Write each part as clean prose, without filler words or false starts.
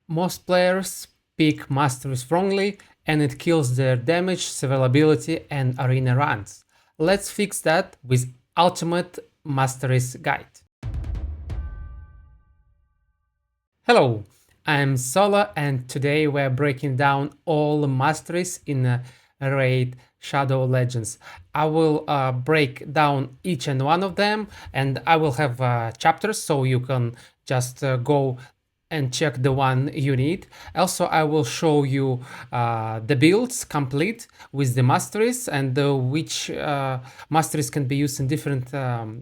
Most players pick Masteries wrongly and it kills their damage, survivability and arena runs. Let's fix that with Ultimate Masteries Guide. Hello, I'm Sola and today we're breaking down all the masteries in Raid Shadow Legends. I will break down each and one of them and I will have chapters so you can just go and check the one you need. Also, I will show you the builds complete with the masteries and which masteries can be used in different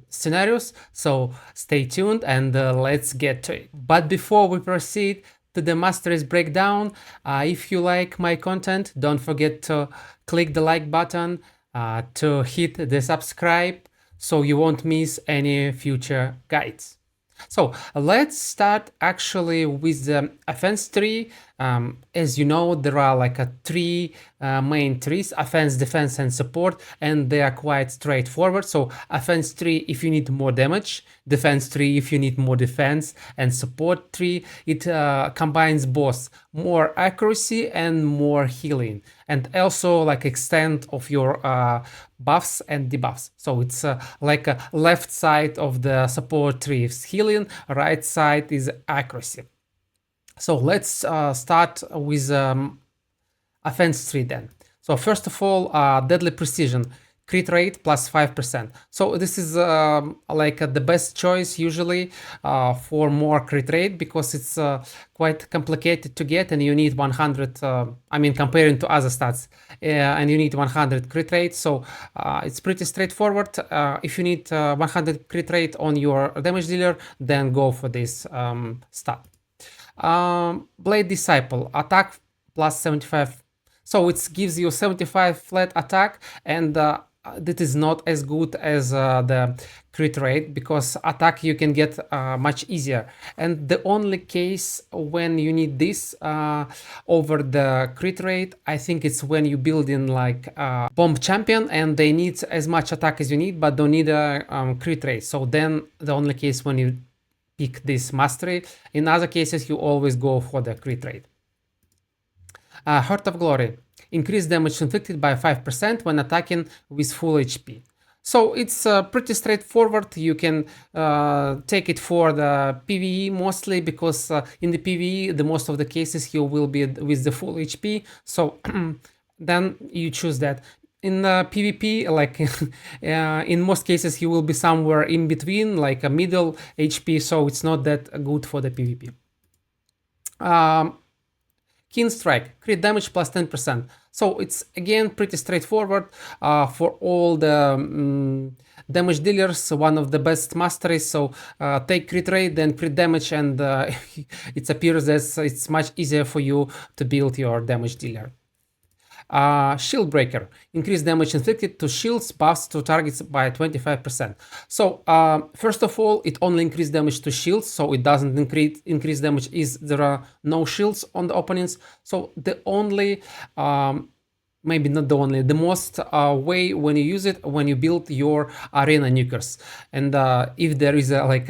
scenarios. So stay tuned and let's get to it. But before we proceed to the masteries breakdown, if you like my content, don't forget to click the like button, to hit the subscribe so you won't miss any future guides. So let's start actually with the offense tree. As you know, there are like three main trees: offense, defense, and support, and they are quite straightforward. So offense tree if you need more damage, defense tree if you need more defense, and support tree it combines both more accuracy and more healing, and also like extent of your buffs and debuffs. So it's like a left side of the support tree is healing, right side is accuracy. So let's start with offense tree then. So first of all, deadly precision, crit rate plus 5%. So this is like the best choice usually for more crit rate because it's quite complicated to get and you need 100, I mean comparing to other stats, and you need 100 crit rate. So it's pretty straightforward. If you need 100 crit rate on your damage dealer, then go for this stat. Blade Disciple, attack plus 75. So it gives you 75 flat attack, and that is not as good as the crit rate because attack you can get much easier. And the only case when you need this over the crit rate, I think it's when you build in like bomb champion and they need as much attack as you need but don't need a crit rate. So then the only case when you pick this mastery. In other cases, you always go for the crit rate. Heart of Glory. Increase damage inflicted by 5% when attacking with full HP. So it's pretty straightforward. You can take it for the PvE mostly because in the PvE, the most of the cases you will be with the full HP. So then you choose that. In PvP, like in most cases, you will be somewhere in between, like a middle HP, so it's not that good for the PvP. Keen Strike, crit damage plus 10%. So it's again pretty straightforward for all the damage dealers, one of the best masteries. So take crit rate, then crit damage, and it appears that it's much easier for you to build your damage dealer. Shield Breaker, increase damage inflicted to shields, buffs to targets by 25%. So first of all, it only increases damage to shields, so it doesn't increase damage if there are no shields on the opponents. So the only, maybe not the only, the most way when you use it, when you build your arena nukers, and if there is a like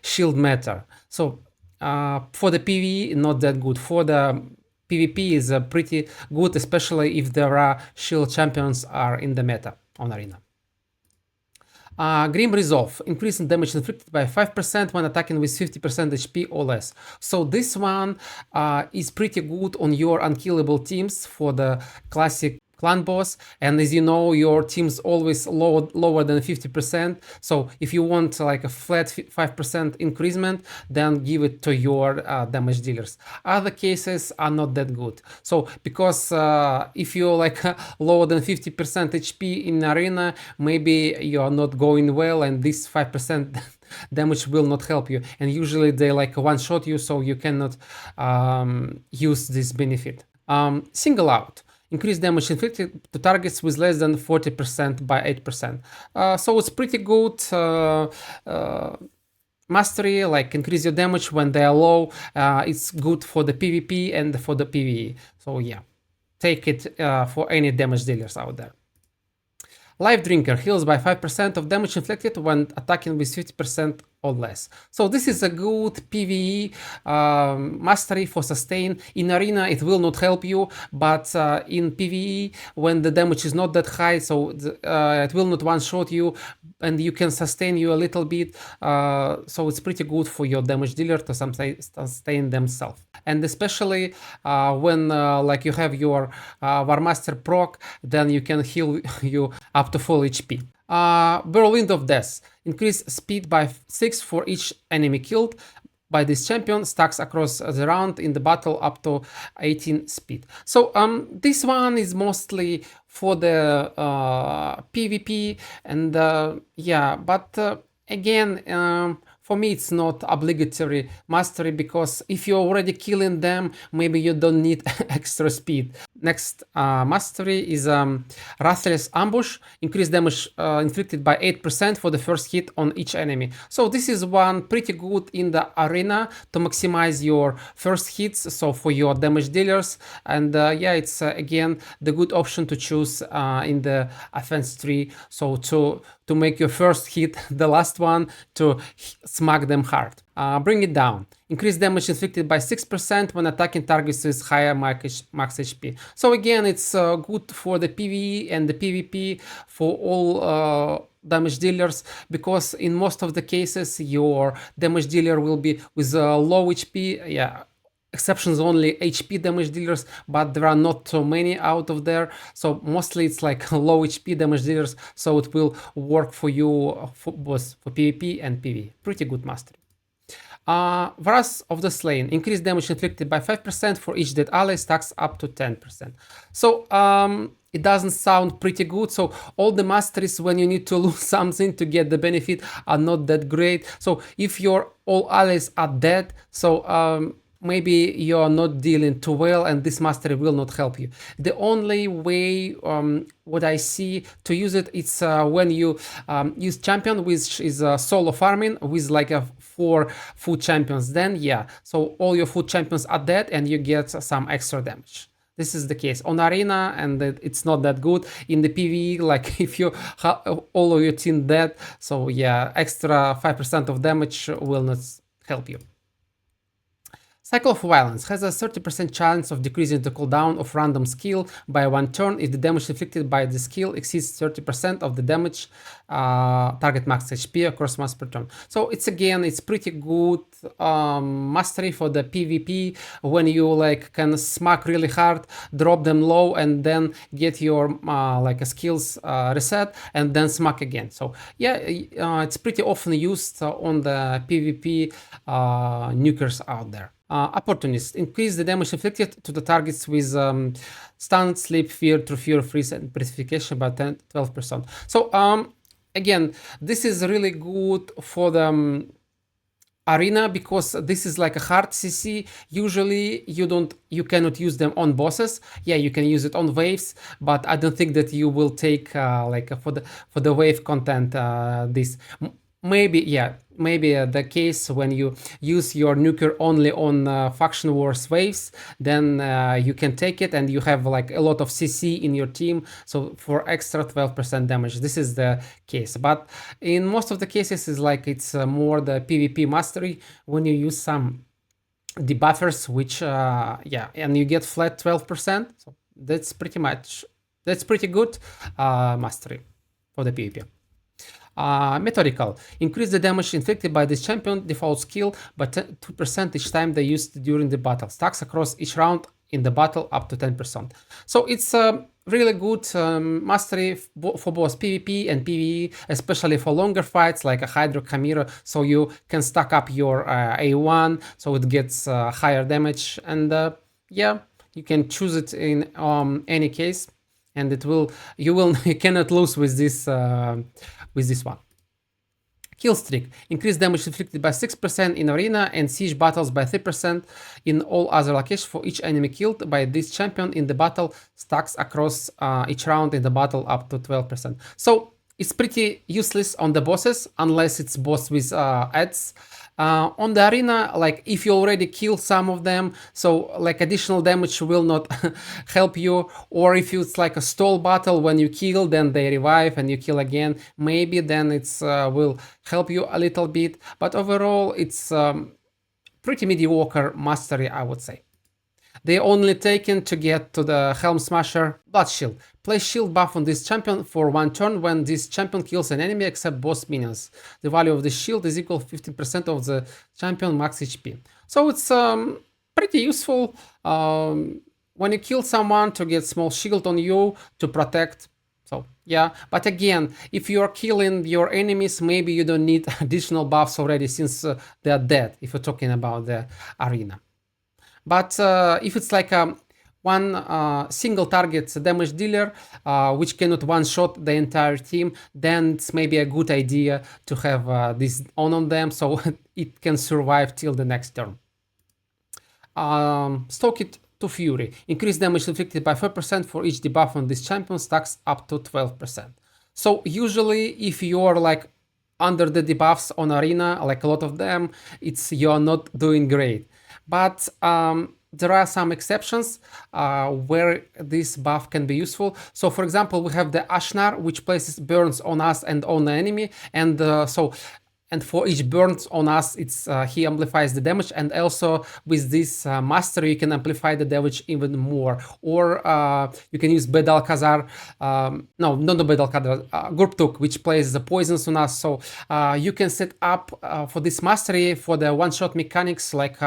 shield meta. So for the PvE, not that good. For the PvP is pretty good, especially if there are shield champions are in the meta on arena. Grim Resolve, increasing damage inflicted by 5% when attacking with 50% HP or less. So this one is pretty good on your unkillable teams for the classic clan boss, and as you know, your team's always lower than 50%. So if you want like a flat 5% increasement, then give it to your damage dealers. Other cases are not that good. So because if you're like lower than 50% HP in arena, maybe you are not going well, and this 5% damage will not help you. And usually they like one shot you, so you cannot use this benefit. Single out. Increase damage inflicted to targets with less than 40% by 8%. So it's pretty good mastery, like increase your damage when they are low. It's good for the PvP and for the PvE. So yeah, take it for any damage dealers out there. Life Drinker heals by 5% of damage inflicted when attacking with 50% or less. So this is a good PvE mastery for sustain. In arena it will not help you, but in PvE when the damage is not that high, so it will not one-shot you and you can sustain you a little bit, so it's pretty good for your damage dealer to sustain themselves. And especially when like you have your Warmaster proc, then you can heal you up to full HP. Whirlwind of Death. Increase speed by 6 for each enemy killed by this champion, stacks across the round in the battle up to 18 speed. So this one is mostly for the PvP, and yeah, but again, for me it's not obligatory mastery, because if you're already killing them, maybe you don't need extra speed. Next mastery is Ruthless Ambush. Increase damage inflicted by 8% for the first hit on each enemy. So this is one pretty good in the arena to maximize your first hits, so for your damage dealers. And yeah, it's again the good option to choose in the offense tree, so to make your first hit the last one, to smack them hard. Bring it down. Increase damage inflicted by 6% when attacking targets with higher max HP. So again, it's good for the PvE and the PvP for all damage dealers, because in most of the cases your damage dealer will be with low HP. Yeah, exceptions only HP damage dealers, but there are not so many out of there, so mostly it's like low HP damage dealers, so it will work for you for both for PvP and PvE. Pretty good mastery. Wrath of the Slain. Increased damage inflicted by 5% for each dead ally, stacks up to 10%. So it doesn't sound pretty good. So all the masteries when you need to lose something to get the benefit are not that great. So if your all allies are dead, so maybe you're not dealing too well and this mastery will not help you. The only way what I see to use it, it's when you use champion which is solo farming with like a 4 food champions, then yeah, so all your food champions are dead and you get some extra damage. This is the case on arena, and it's not that good. In the PvE, like if you all of your team dead, so yeah, extra 5% of damage will not help you. Cycle of Violence has a 30% chance of decreasing the cooldown of random skill by 1 turn if the damage inflicted by the skill exceeds 30% of the damage target max HP across mass per turn. So it's pretty good mastery for the PvP, when you like can smack really hard, drop them low, and then get your like a skills reset and then smack again. So yeah, it's pretty often used on the PvP nukers out there. Opportunist. Increase the damage inflicted to the targets with stun, sleep, fear, true fear, freeze, and petrification by 12%. So again, this is really good for the arena, because this is like a hard CC. Usually you cannot use them on bosses. Yeah, you can use it on waves, but I don't think that you will take like for the wave content this. Maybe the case when you use your nuker only on faction wars waves, then you can take it and you have like a lot of CC in your team, so for extra 12% damage. This is the case, but in most of the cases it's more the PvP mastery when you use some debuffers, which yeah, and you get flat 12%. So that's pretty good mastery for the PvP. Methodical. Increase the damage inflicted by this champion default skill by 2% each time they used during the battle. Stacks across each round in the battle up to 10%. So it's a really good mastery for both PvP and PvE, especially for longer fights like a Hydra Chimera, so you can stack up your A1 so it gets higher damage, and yeah, you can choose it in any case, and you cannot lose with this one. Kill streak. Increase damage inflicted by 6% in arena and siege battles by 3% in all other locations for each enemy killed by this champion in the battle. Stacks across each round in the battle up to 12%. So it's pretty useless on the bosses unless it's boss with ads. On the arena, like if you already kill some of them, so like additional damage will not help you, or if it's like a stall battle, when you kill then they revive and you kill again, maybe then it's will help you a little bit, but overall it's pretty mediocre mastery, I would say. They only taken to get to the Helmsmasher. Blood Shield. Place shield buff on this champion for 1 turn when this champion kills an enemy except boss minions. The value of the shield is equal to 15% of the champion max HP. So it's pretty useful when you kill someone to get small shield on you to protect. So yeah, but again, if you are killing your enemies, maybe you don't need additional buffs already since they are dead, if you're talking about the arena. But if it's like one single target damage dealer, which cannot one-shot the entire team, then it's maybe a good idea to have this on them, so it can survive till the next turn. Stoked to Fury. Increase damage inflicted by 5% for each debuff on this champion, stacks up to 12%. So usually if you're like under the debuffs on arena, like a lot of them, you're not doing great. But there are some exceptions where this buff can be useful. So for example, we have the Ashnar, which places burns on us and on the enemy, and and for each burns on us, he amplifies the damage, and also with this master you can amplify the damage even more. Or you can use Bedalcazar, no, not the Bedalcazar, Gurptuk, which plays the poisons on us. So you can set up for this mastery for the one-shot mechanics, like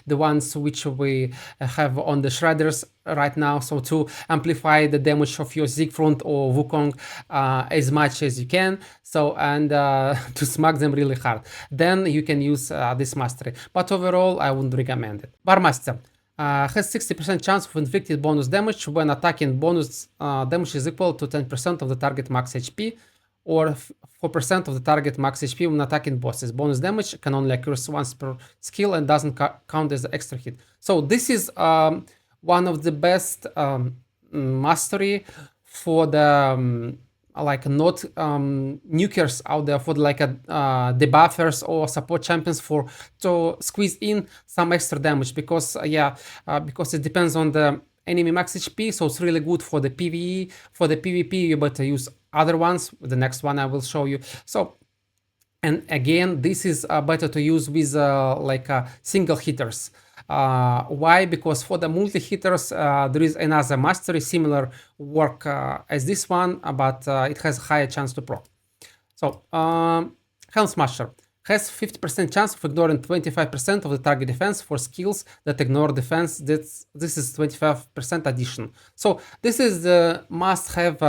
the ones which we have on the Shredders right now, so to amplify the damage of your Siegfried or Wukong as much as you can, so and to smack them really hard. Then you can use this mastery, but overall I wouldn't recommend it. Warmaster has 60% chance of inflicted bonus damage when attacking. Bonus damage is equal to 10% of the target max HP, or 4% of the target max HP when attacking bosses. Bonus damage can only occur once per skill and doesn't count as an extra hit. So this is one of the best mastery for the like not nukers out there, for like debuffers or support champions, for to squeeze in some extra damage, because because it depends on the enemy max HP, so it's really good for the PvE. For the PvP you better use other ones, the next one I will show you. So, and again, this is better to use with like single hitters. Why? Because for the multi-hitters there is another mastery similar work as this one, but it has a higher chance to proc. So Helmsmasher has 50% chance of ignoring 25% of the target defense for skills that ignore defense. This is 25% addition. So this is the must-have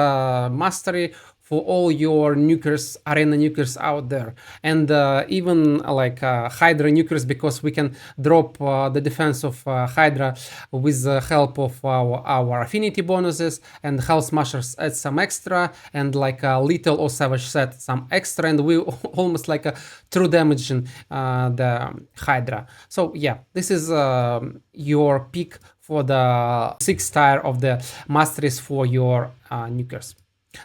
mastery for all your nukers, arena nukers out there, and even like Hydra nukers, because we can drop the defense of Hydra with the help of our affinity bonuses, and Helmsmashers add some extra, and like Little or Savage set some extra, and we almost like a true damage in the Hydra. So yeah, this is your pick for the 6th tier of the masteries for your nukers.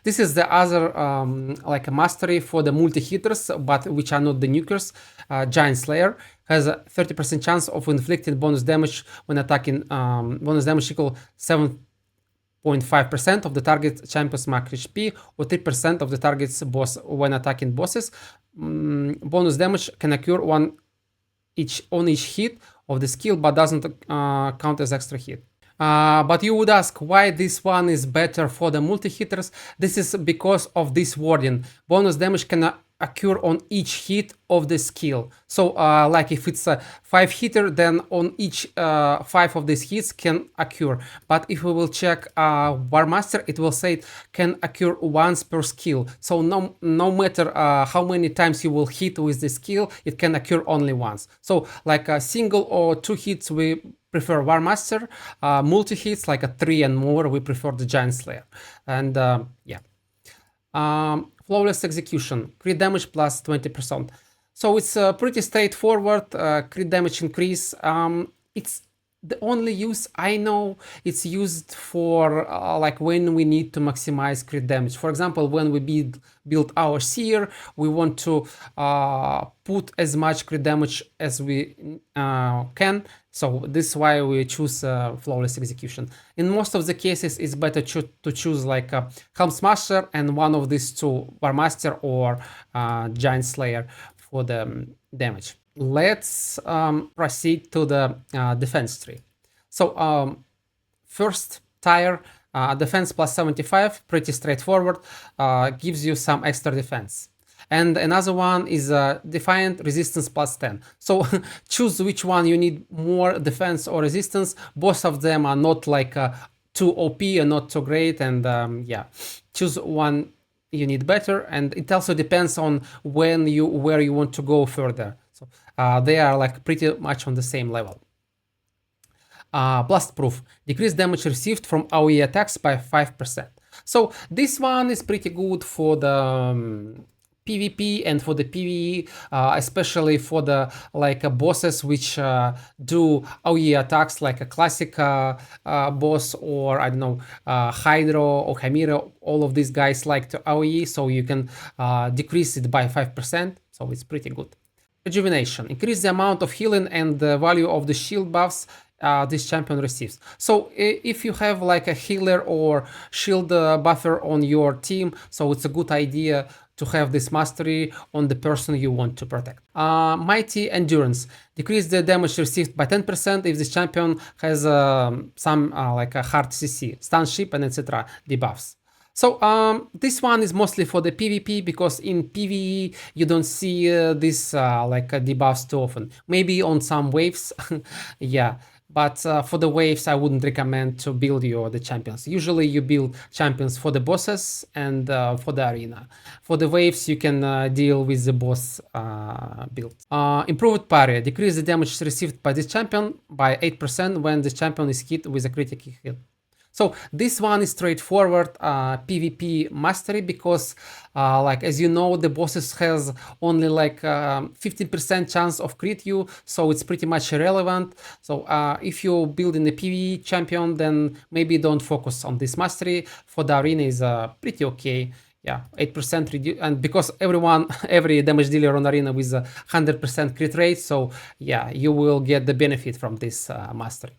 This is the other like a mastery for the multi-hitters, but which are not the nukers. Giant Slayer has a 30% chance of inflicting bonus damage when attacking. Bonus damage equal 7.5% of the target champion's max HP, or 3% of the target's boss when attacking bosses. Bonus damage can occur on each hit of the skill, but doesn't count as extra hit. But you would ask why this one is better for the multi-hitters. This is because of this wording. Bonus damage can occur on each hit of the skill. So like if it's a 5-hitter, then on each 5 of these hits can occur. But if we will check Warmaster, it will say it can occur once per skill. So no matter how many times you will hit with the skill, it can occur only once. So like a single or 2 hits, we prefer Warmaster. Multi-hits, like a 3 and more, we prefer the Giant Slayer. And yeah. Flawless Execution, crit damage plus 20%. So it's pretty straightforward. Crit damage increase. It's the only use I know, it's used for like when we need to maximize crit damage. For example, when we build our seer, we want to put as much crit damage as we can. So this is why we choose flawless execution. In most of the cases, it's better to choose like a Helmsmasher and one of these two, Warmaster or Giant Slayer, for the damage. Let's proceed to the defense tree. So first tier, defense plus 75, pretty straightforward, gives you some extra defense. And another one is Defiant, resistance plus 10. So choose which one you need more, defense or resistance. Both of them are not like too OP and not too great, and yeah, choose one you need better. And it also depends on where you want to go further. So they are like pretty much on the same level. Blastproof, decrease damage received from AoE attacks by 5%. So this one is pretty good for the PvP and for the PvE, especially for the bosses which do AoE attacks, like a classic boss, or I don't know, Hydra or Chimera. All of these guys like to AoE, so you can decrease it by 5%, so it's pretty good. Rejuvenation, increase the amount of healing and the value of the shield buffs this champion receives. So if you have like a healer or shield buffer on your team, so it's a good idea to have this mastery on the person you want to protect. Mighty Endurance, decrease the damage received by 10% if this champion has some like a hard CC, stun ship and etc. debuffs. So this one is mostly for the PvP, because in PvE you don't see this debuffs too often. Maybe on some waves, yeah. But for the waves, I wouldn't recommend to build the champions. Usually you build champions for the bosses and for the arena. For the waves, you can deal with the boss build. Improved parry, decrease the damage received by this champion by 8% when the champion is hit with a critical hit. So this one is straightforward PvP mastery, because as you know, the bosses has only 15% chance of crit you, so it's pretty much irrelevant. So if you build in the PvE champion, then maybe don't focus on this mastery. For the arena is pretty okay. Yeah, 8% and because every damage dealer on arena with a 100% crit rate, so yeah, you will get the benefit from this mastery.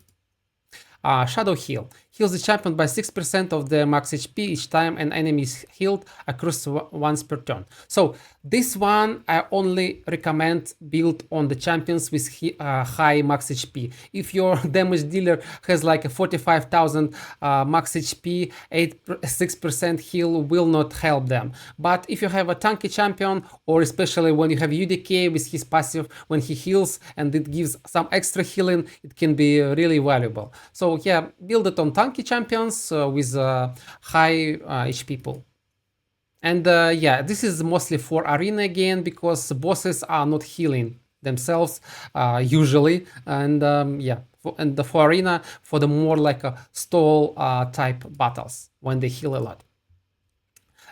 Shadow Heal, heals the champion by 6% of the max HP each time an enemy is healed across once per turn. So this one I only recommend build on the champions with high max HP. If your damage dealer has like a 45,000 max HP, 6% heal will not help them. But if you have a tanky champion, or especially when you have UDK with his passive, when he heals and it gives some extra healing, it can be really valuable. So yeah, build it on tanky champions with high HP pool. And yeah, this is mostly for arena again, because bosses are not healing themselves usually. And yeah, for arena, for the more like a stall type battles when they heal a lot.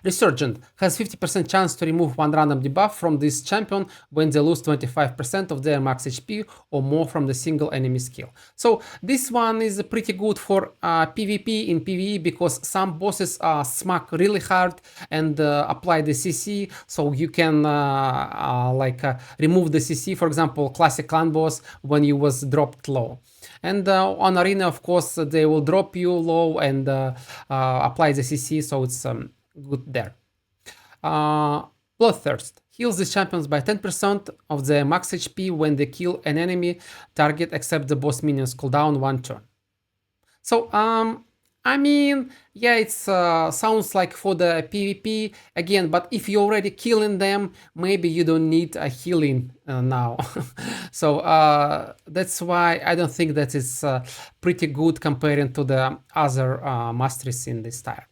Resurgent has 50% chance to remove one random debuff from this champion when they lose 25% of their max HP or more from the single enemy skill. So this one is pretty good for PvP in PvE, because some bosses smack really hard and apply the CC, so you can remove the CC, for example, classic clan boss when you was dropped low. And on arena, of course, they will drop you low and apply the CC, so it's good there. Bloodthirst heals the champions by 10% of the max HP when they kill an enemy target except the boss minions cooldown 1 turn. So I mean, yeah, it sounds like for the PvP again, but if you're already killing them, maybe you don't need a healing now. So that's why I don't think that it's pretty good comparing to the other masteries in this tier.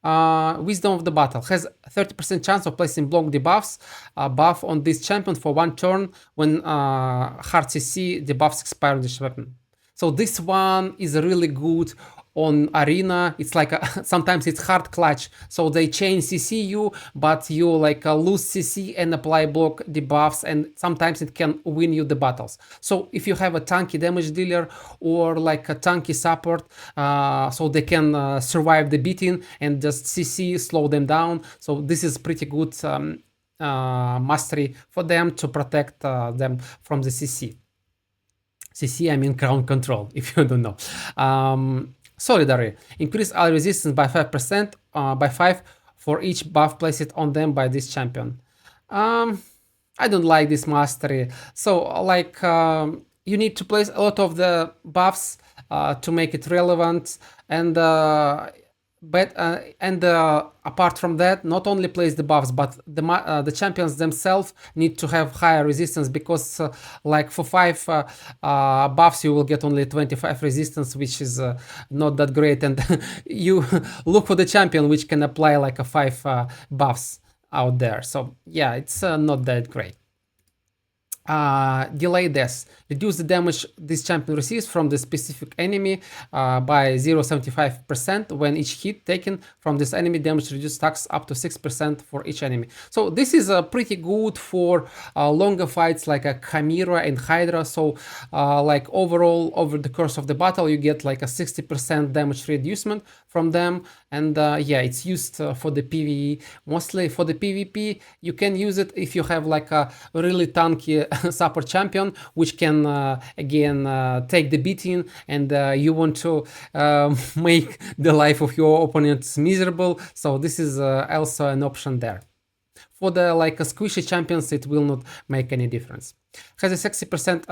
Wisdom of the Battle has 30% chance of placing block debuffs buff on this champion for 1 turn when hard CC debuffs expire on this weapon. So this one is really good on arena, it's like sometimes it's hard clutch, so they change CC you, but you like lose CC and apply block debuffs, and sometimes it can win you the battles. So if you have a tanky damage dealer or like a tanky support, so they can survive the beating and just CC slow them down. So this is pretty good mastery for them to protect them from the CC. CC, I mean crown control, if you don't know. Solidary. Increase ally resistance by 5%, by 5 for each buff placed on them by this champion. I don't like this mastery. So, like, you need to place a lot of the buffs to make it relevant, and apart from that, not only place the buffs, but the champions themselves need to have higher resistance, because like for 5 buffs you will get only 25 resistance, which is not that great, and you look for the champion which can apply like a 5 buffs out there. So yeah, it's not that great. Delay death. Reduce the damage this champion receives from the specific enemy by 0.75% when each hit taken from this enemy damage reduced stacks up to 6% for each enemy. So this is pretty good for longer fights like a Chimera and Hydra. So like overall, over the course of the battle, you get like a 60% damage reducement from them. And yeah, it's used for the PvE. Mostly for the PvP, you can use it if you have like a really tanky support champion, which can again take the beating, and you want to make the life of your opponents miserable. So this is also an option there. For the like squishy champions, it will not make any difference. Has a 60%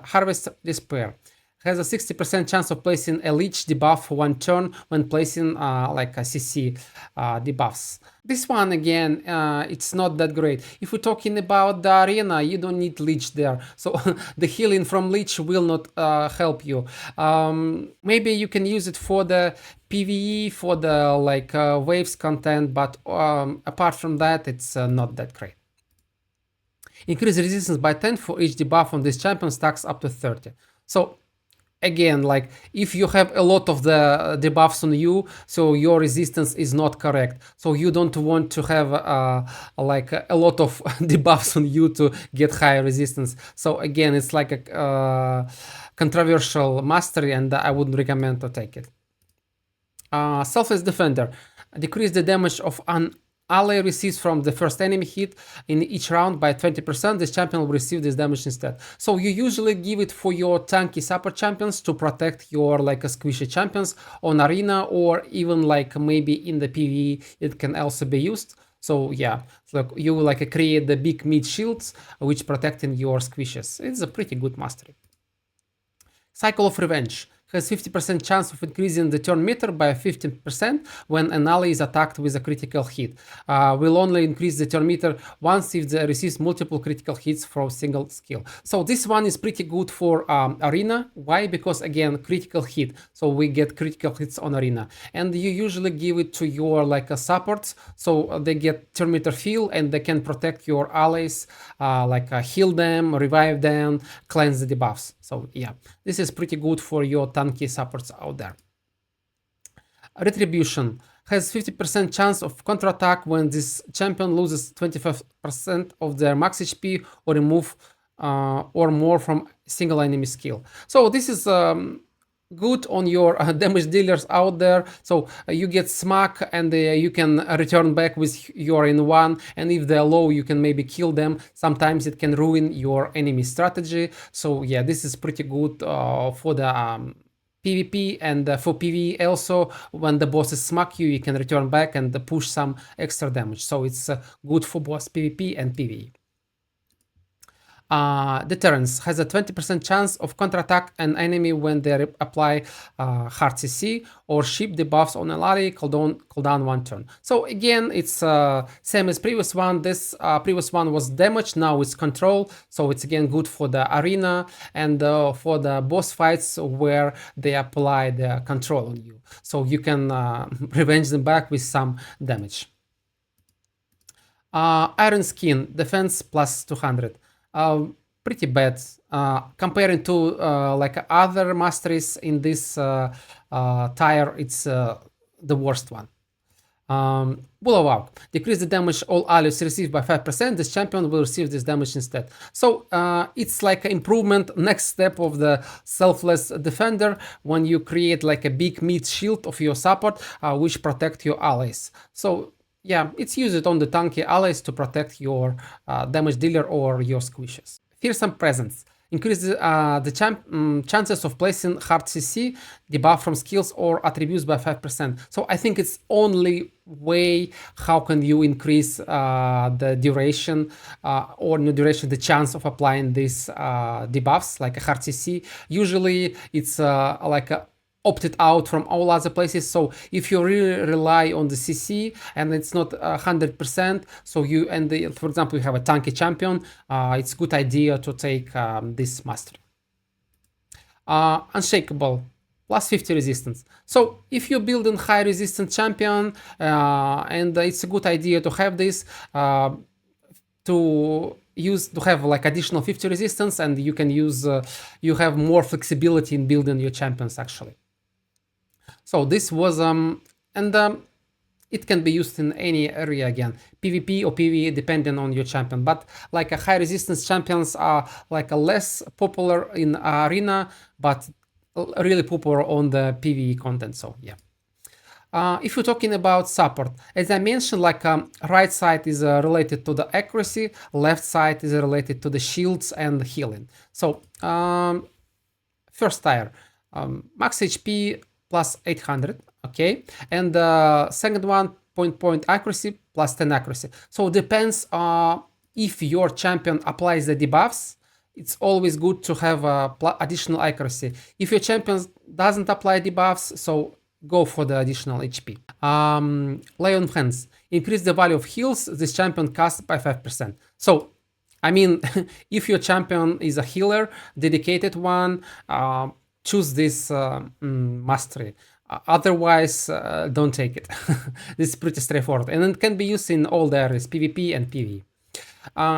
harvest dispair. Has a 60% chance of placing a leech debuff for 1 turn when placing like a CC debuffs. This one again, it's not that great. If we're talking about the arena, you don't need leech there, so the healing from leech will not help you. Maybe you can use it for the PvE, for the like waves content, but apart from that, it's not that great. Increase resistance by 10 for each debuff on this champion stacks up to 30. So again, like if you have a lot of the debuffs on you, so your resistance is not correct. So you don't want to have like a lot of debuffs on you to get higher resistance. So again, it's like a controversial mastery, and I wouldn't recommend to take it. Selfless defender. Decrease the damage of an ally receives from the first enemy hit in each round by 20%. This champion will receive this damage instead. So you usually give it for your tanky support champions to protect your like a squishy champions on arena, or even like maybe in the PvE it can also be used. So yeah, so you like create the big mid shields which protecting your squishes. It's a pretty good mastery. Cycle of Revenge. Has 50% chance of increasing the turn meter by 15% when an ally is attacked with a critical hit. Will only increase the turn meter once if they receives multiple critical hits from a single skill. So this one is pretty good for arena. Why? Because again, critical hit. So we get critical hits on arena, and you usually give it to your like supports, so they get turn meter fill, and they can protect your allies, like heal them, revive them, cleanse the debuffs. So yeah, this is pretty good for your tanky supports out there. Retribution has 50% chance of counterattack when this champion loses 25% of their max HP or remove or more from single enemy skill. So this is good on your damage dealers out there. So you get smack, and you can return back with your N1, and if they're low you can maybe kill them. Sometimes it can ruin your enemy strategy. So yeah, this is pretty good for the PvP, and for PvE also, when the bosses smack you, you can return back and push some extra damage. So it's good for both PvP and PvE. Deterrence has a 20% chance of counterattack an enemy when they apply hard CC or ship debuffs on an ally cooldown 1 turn. So again, it's same as previous one. This previous one was damage, now it's control. So it's again good for the arena and for the boss fights where they apply the control on you. So you can revenge them back with some damage. Iron Skin, defense plus 200. pretty bad. Comparing to like other masteries in this tier, it's the worst one. Bulwark. Decrease the damage all allies receive by 5%. This champion will receive this damage instead. So it's like an improvement, next step of the Selfless Defender, when you create like a big meat shield of your support, which protect your allies. So yeah, it's used on the tanky allies to protect your damage dealer or your squishes. Fearsome Presence. Increase the chances of placing hard CC, debuff from skills or attributes by 5%. So I think it's only way how can you increase the duration or no duration, the chance of applying these debuffs like a hard CC. Usually it's like a opted out from all other places. So if you really rely on the CC and it's not 100%, so you for example you have a tanky champion, it's a good idea to take this mastery. Unshakable. Plus 50 resistance. So if you build a high resistance champion, and it's a good idea to have this to have like additional 50 resistance, and you can use you have more flexibility in building your champions actually. So this was it can be used in any area again, PvP or PvE depending on your champion. But like a high resistance champions are like a less popular in arena, but really popular on the PvE content. So yeah. If you're talking about support, as I mentioned, like right side is related to the accuracy, left side is related to the shields and healing. So first tier, max HP plus 800, okay, and the second one, point accuracy plus 10 accuracy. So it depends if your champion applies the debuffs. It's always good to have additional accuracy. If your champion doesn't apply debuffs, so go for the additional HP. Lay on hands. Increase the value of heals this champion casts by 5%. So, I mean, if your champion is a healer, dedicated one, choose this mastery. Otherwise, don't take it. This is pretty straightforward. And it can be used in all the areas, PvP and PvE.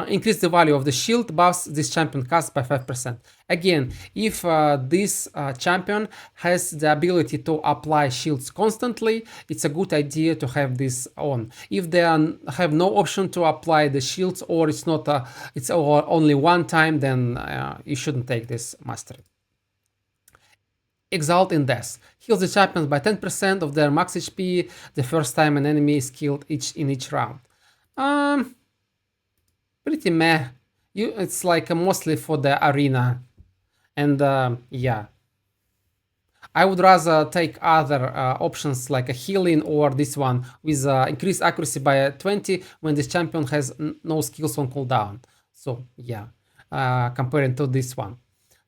Increase the value of the shield buffs this champion casts by 5%. Again, if this champion has the ability to apply shields constantly, it's a good idea to have this on. If they have no option to apply the shields, or it's not it's only one time, then you shouldn't take this mastery. Exalt in Death. Heals the champions by 10% of their max HP the first time an enemy is killed in each round. Pretty meh. It's like mostly for the arena. And yeah. I would rather take other options like a healing or this one with increased accuracy by 20 when this champion has no skills on cooldown. So yeah, comparing to this one.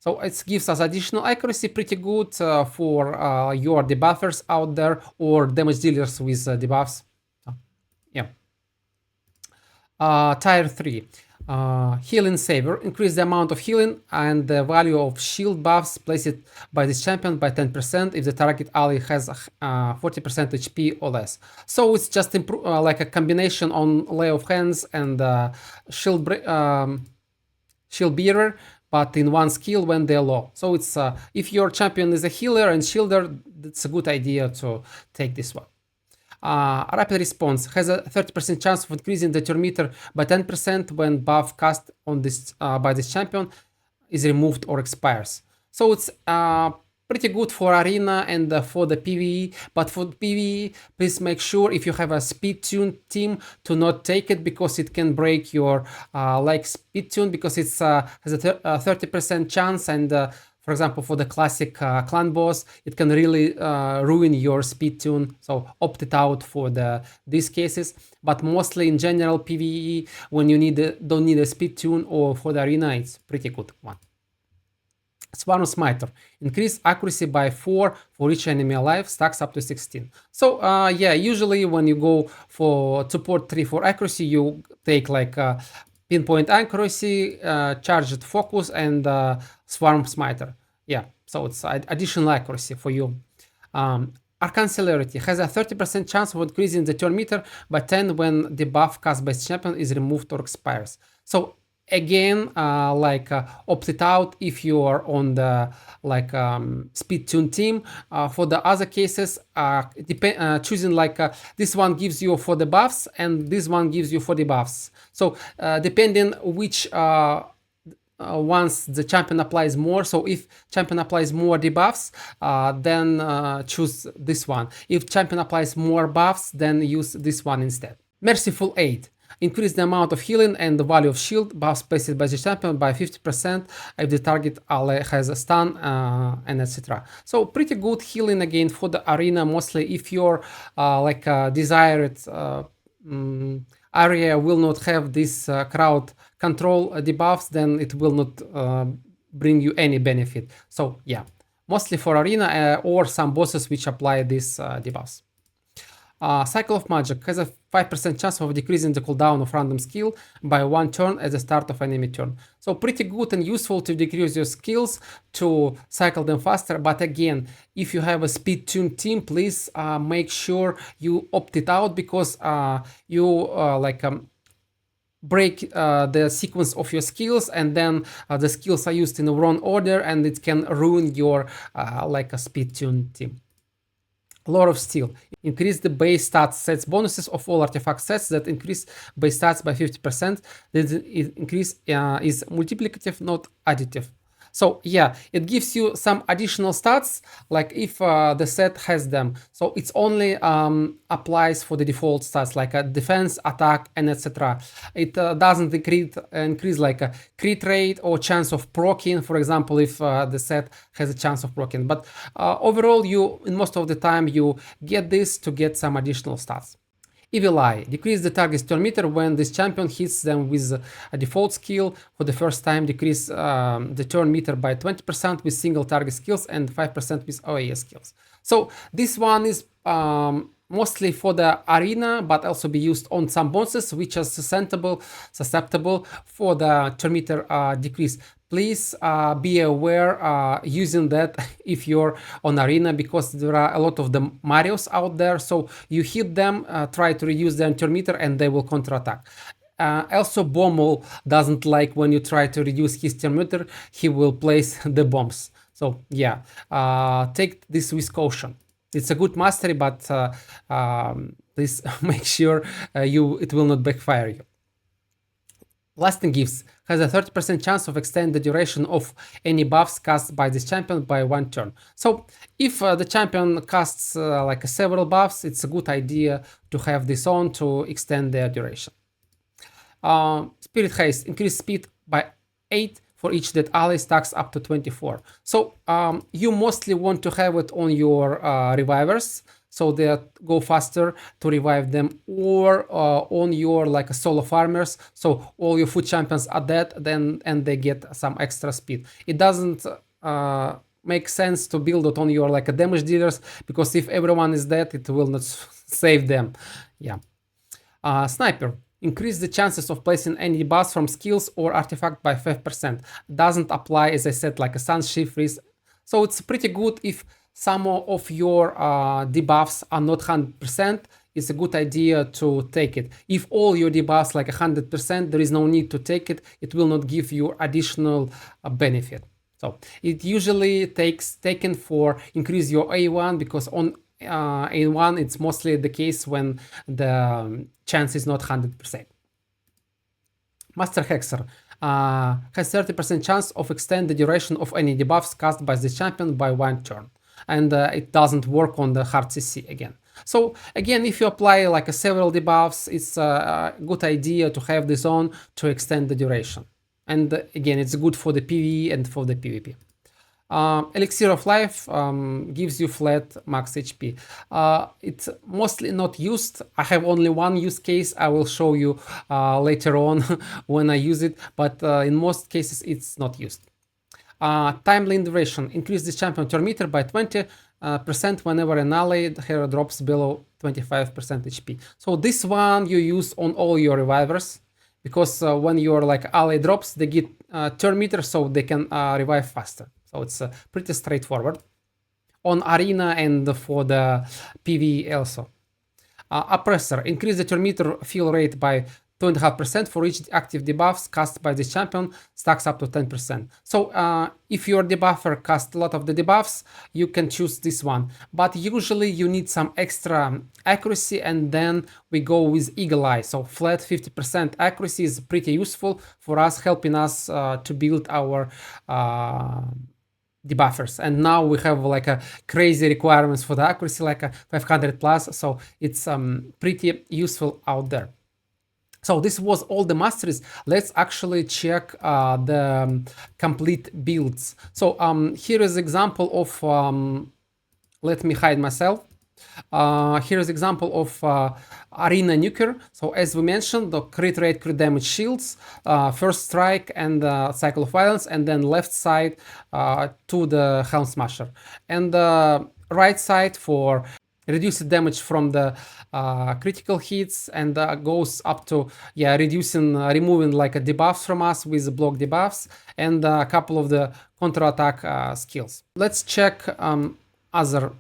So it gives us additional accuracy, pretty good for your debuffers out there or damage dealers with debuffs. Yeah. Tier 3. Healing Saviour. Increase the amount of healing and the value of shield buffs placed by this champion by 10% if the target ally has 40% HP or less. So it's just like a combination on Lay of Hands and Shieldbearer, but in one skill when they're low. So it's if your champion is a healer and shielder, it's a good idea to take this one. Rapid Response has a 30% chance of increasing the turn meter by 10% when buff cast on this by this champion is removed or expires. So it's pretty good for arena and for the PvE, but for PvE, please make sure if you have a speed tune team to not take it, because it can break your like speed tune, because it's has a 30% chance, and for example, for the classic clan boss, it can really ruin your speed tune. So opt it out for these cases. But mostly in general PvE, when you don't need a speed tune or for the arena, it's pretty good one. Swarm Smiter. Increase accuracy by 4 for each enemy alive, stacks up to 16. So yeah, usually when you go for support 3 for accuracy, you take like Pinpoint accuracy, charged focus, and Swarm Smiter. Yeah, so it's additional accuracy for you. Arcane celerity has a 30% chance of increasing the turn meter by 10 when the buff cast by champion is removed or expires. So again, opt it out if you are on the speed tune team. For the other cases, choosing this one gives you for the buffs and this one gives you for the buffs. So depending which once the champion applies more, so if champion applies more debuffs, then choose this one. If champion applies more buffs, then use this one instead. Merciful 8. Increase the amount of healing and the value of shield buffs placed by the champion by 50% if the target ally has a stun, and etc. So pretty good healing again for the arena, mostly if your desired area will not have this crowd control debuffs, then it will not bring you any benefit. So yeah, mostly for arena or some bosses which apply these debuffs. Cycle of Magic has a 5% chance of decreasing the cooldown of random skill by 1 turn at the start of enemy turn. So pretty good and useful to decrease your skills to cycle them faster. But again, if you have a speed tuned team, please make sure you opt it out, because you break the sequence of your skills, and then the skills are used in the wrong order, and it can ruin your a speed tuned team. Lore of Steel. Increase the base stats sets bonuses of all artifact sets that increase base stats by 50%. This increase is multiplicative, not additive. So yeah, it gives you some additional stats, like if the set has them. So it's only applies for the default stats, like a defense, attack, and etc. It doesn't increase like a crit rate or chance of proccing, for example, if the set has a chance of proccing. But overall, you, in most of the time, you get this to get some additional stats. Evil Eye. Decrease the target's turn meter when this champion hits them with a default skill. For the first time, decrease the turn meter by 20% with single target skills and 5% with OAS skills. So this one is mostly for the arena, but also be used on some bosses which are susceptible for the turn meter decrease. Please be aware using that if you're on arena, because there are a lot of the Marios out there. So you hit them, try to reduce their turn meter, and they will counterattack. Also, Bommel doesn't like when you try to reduce his turn meter. He will place the bombs. So yeah, take this with caution. It's a good mastery, but please make sure it will not backfire you. Lasting Gifts has a 30% chance of extend the duration of any buffs cast by this champion by 1 turn. So if the champion casts several buffs, it's a good idea to have this on to extend their duration. Spirit Haste, increase speed by 8 for each that ally stacks up to 24. So you mostly want to have it on your revivers, so they go faster to revive them, or on your solo farmers, so all your foot champions are dead, and they get some extra speed. It doesn't make sense to build it on your damage dealers, because if everyone is dead, it will not save them. Yeah. Sniper. Increase the chances of placing any debuffs from skills or artifact by 5%. Doesn't apply, as I said, like a stun, shift, freeze. So it's pretty good if some of your debuffs are not 100%. It's a good idea to take it. If all your debuffs 100%, there is no need to take it. It will not give you additional benefit. So it usually taken for increase your A1, because on A1 it's mostly the case when the chance is not 100%. Master Hexer has 30% chance of extend the duration of any debuffs cast by the champion by 1 turn. And it doesn't work on the hard CC again. So again, if you apply several debuffs, it's a good idea to have this on to extend the duration. And again, it's good for the PvE and for the PvP. Elixir of Life gives you flat max HP. It's mostly not used. I have only one use case. I will show you later on when I use it, but in most cases it's not used. Timely Duration. Increase this champion turn meter by 20% whenever an allied hero drops below 25% HP. So this one you use on all your revivers, because when your ally drops, they get turn meter, so they can revive faster. So it's pretty straightforward on arena and for the PvE also. Oppressor. Increase the turn meter fill rate by 2.5% for each active debuffs cast by this champion, stacks up to 10%. So if your debuffer casts a lot of the debuffs, you can choose this one. But usually you need some extra accuracy, and then we go with Eagle Eye. So flat 50% accuracy is pretty useful for us, helping us to build our debuffers. And now we have like a crazy requirements for the accuracy, like a 500 plus. So it's pretty useful out there. So this was all the masteries. Let's actually check the complete builds. So here is example of, let me hide myself. Here is example of Arena Nuker. So as we mentioned, the crit rate, crit damage, shields, first strike and cycle of violence, and then left side to the Helmsmasher. And right side for reduced damage from the critical hits, and goes up to removing like a debuffs from us with block debuffs, and a couple of the counter attack skills. Let's check other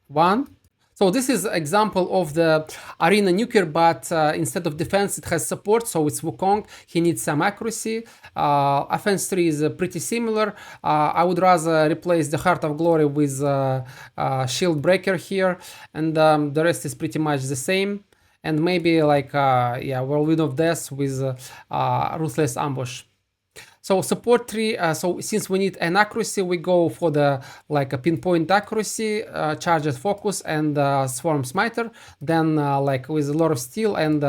one. So this is example of the Arena Nuker, but instead of defense, it has support. So it's Wukong. He needs some accuracy. Offense 3 is pretty similar. I would rather replace the Heart of Glory with Shieldbearer here, and the rest is pretty much the same. And maybe like Whirlwind of Death with Ruthless Ambush. So support 3, so since we need an accuracy, we go for the like a pinpoint accuracy, charged focus, and swarm smiter. Then like with a lot of steel and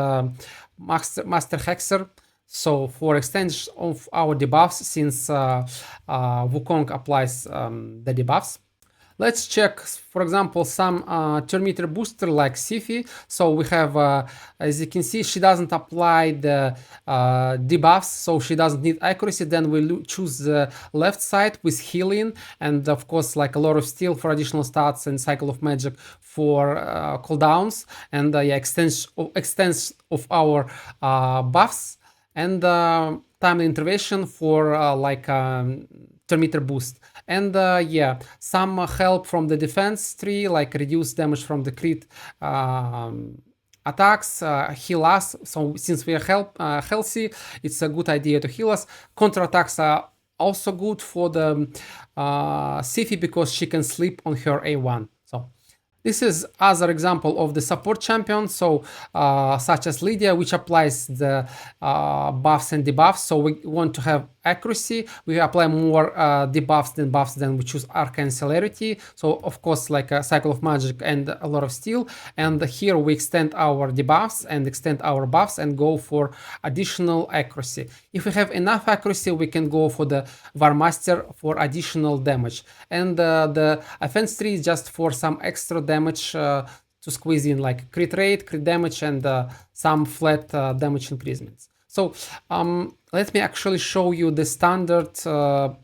master hexer. So for extension of our debuffs, since Wukong applies the debuffs. Let's check, for example, some turn meter booster like Sifi. So we have, as you can see, she doesn't apply the debuffs, so she doesn't need accuracy. Then we choose the left side with healing, and of course, like a lot of steel for additional stats, and cycle of magic for cooldowns, and extends of our buffs, and timely intervention for like turn meter boost. And some help from the defense tree, like reduce damage from the crit attacks, heal us. So since we are healthy, it's a good idea to heal us. Counter attacks are also good for the Sifi because she can sleep on her A1. So this is other example of the support champion, so such as Lydia, which applies the buffs and debuffs. So we want to have accuracy. We apply more debuffs than buffs, then we choose Arcane celerity. So of course, like a cycle of magic and a lot of steel. And here we extend our debuffs and extend our buffs and go for additional accuracy. If we have enough accuracy, we can go for the Warmaster for additional damage. And the offense tree is just for some extra damage to squeeze in, like crit rate, crit damage, and some flat damage increasements. So let me actually show you the standard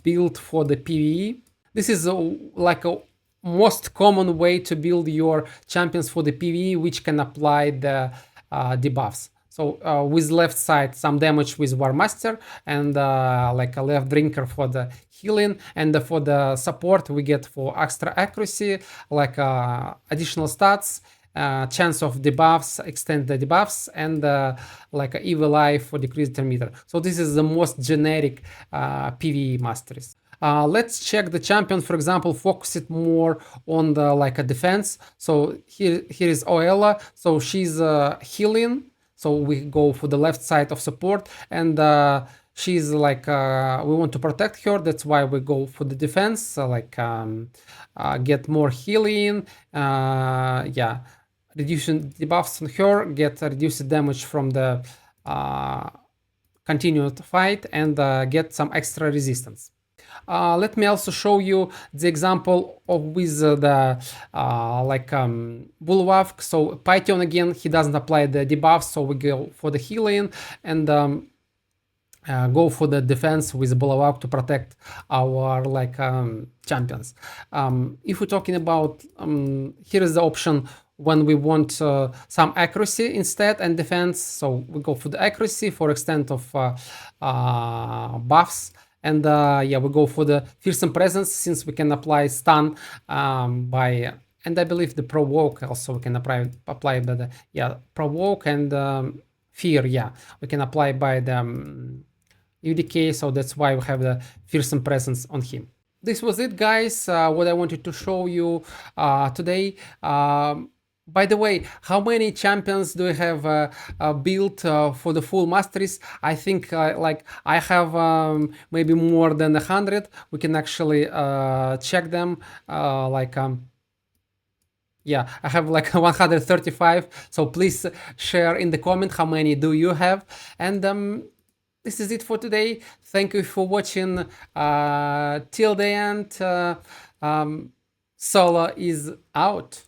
build for the PvE. This is like a most common way to build your champions for the PvE, which can apply the debuffs. So with left side, some damage with Warmaster, and like a left drinker for the healing, and for the support we get for extra accuracy, like additional stats, chance of debuffs, extend the debuffs, and like a evil eye for decreased turn meter. So this is the most generic PvE masteries. Let's check the champion, for example, focus it more on the like a defense. So here is Oella. So she's healing. So we go for the left side of support, and she's like, we want to protect her. That's why we go for the defense, so like get more healing, reducing debuffs on her, get reduced damage from the continued fight, and get some extra resistance. Let me also show you the example of with the Bulwark. So Python again, he doesn't apply the debuffs, so we go for the healing and go for the defense with Bulwark to protect our champions. If we're talking about here is the option when we want some accuracy instead and defense, so we go for the accuracy for extent of buffs. And we go for the fearsome presence, since we can apply stun by, and I believe the provoke also we can apply by the provoke and fear, yeah, we can apply by the UDK, so that's why we have the fearsome presence on him. This was it, guys, what I wanted to show you today. By the way, how many champions do you have built for the full masteries? I think like I have maybe more than 100. We can actually check them yeah, I have like 135, so please share in the comment how many do you have. And this is it for today. Thank you for watching till the end. Solo is out.